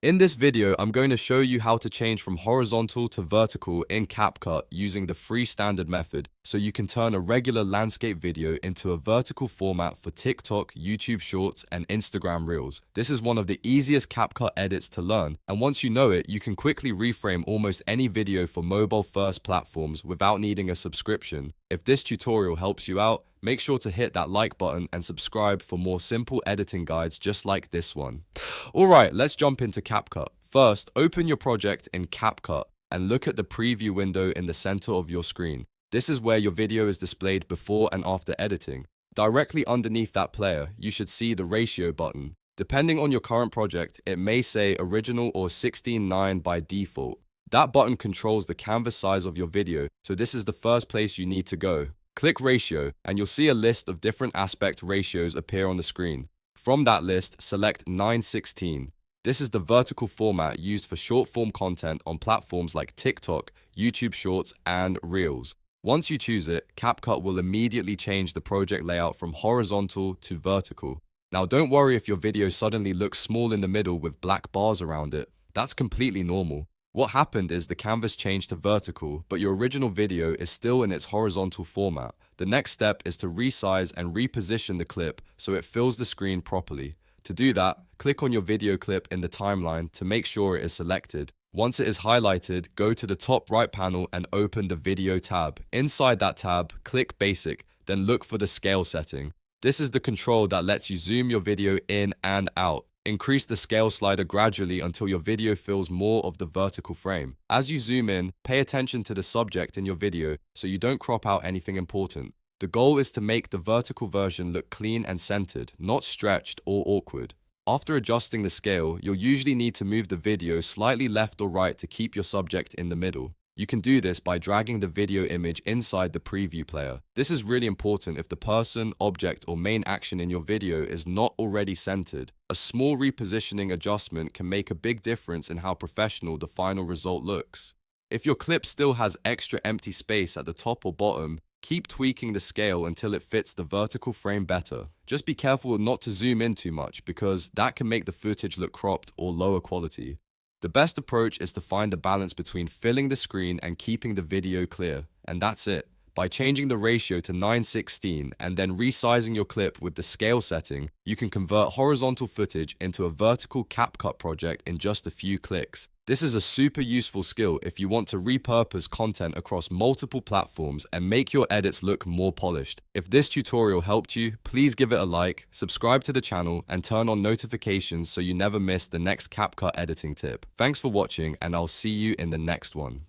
In this video, I'm going to show you how to change from horizontal to vertical in CapCut using the free standard method, so you can turn a regular landscape video into a vertical format for TikTok, YouTube Shorts, and Instagram Reels. This is one of the easiest CapCut edits to learn, and once you know it, you can quickly reframe almost any video for mobile-first platforms without needing a subscription. If this tutorial helps you out, make sure to hit that like button and subscribe for more simple editing guides just like this one. Alright, let's jump into CapCut. First, open your project in CapCut and look at the preview window in the center of your screen. This is where your video is displayed before and after editing. Directly underneath that player, you should see the ratio button. Depending on your current project, it may say original or 16:9 by default. That button controls the canvas size of your video, so this is the first place you need to go. Click Ratio, and you'll see a list of different aspect ratios appear on the screen. From that list, select 9:16. This is the vertical format used for short-form content on platforms like TikTok, YouTube Shorts, and Reels. Once you choose it, CapCut will immediately change the project layout from horizontal to vertical. Now don't worry if your video suddenly looks small in the middle with black bars around it. That's completely normal. What happened is the canvas changed to vertical, but your original video is still in its horizontal format. The next step is to resize and reposition the clip so it fills the screen properly. To do that, click on your video clip in the timeline to make sure it is selected. Once it is highlighted, go to the top right panel and open the Video tab. Inside that tab, click Basic, then look for the scale setting. This is the control that lets you zoom your video in and out. Increase the scale slider gradually until your video fills more of the vertical frame. As you zoom in, pay attention to the subject in your video so you don't crop out anything important. The goal is to make the vertical version look clean and centered, not stretched or awkward. After adjusting the scale, you'll usually need to move the video slightly left or right to keep your subject in the middle. You can do this by dragging the video image inside the preview player. This is really important if the person, object, or main action in your video is not already centered. A small repositioning adjustment can make a big difference in how professional the final result looks. If your clip still has extra empty space at the top or bottom, keep tweaking the scale until it fits the vertical frame better. Just be careful not to zoom in too much because that can make the footage look cropped or lower quality. The best approach is to find a balance between filling the screen and keeping the video clear, and that's it. By changing the ratio to 9:16 and then resizing your clip with the scale setting, you can convert horizontal footage into a vertical CapCut project in just a few clicks. This is a super useful skill if you want to repurpose content across multiple platforms and make your edits look more polished. If this tutorial helped you, please give it a like, subscribe to the channel, and turn on notifications so you never miss the next CapCut editing tip. Thanks for watching, and I'll see you in the next one.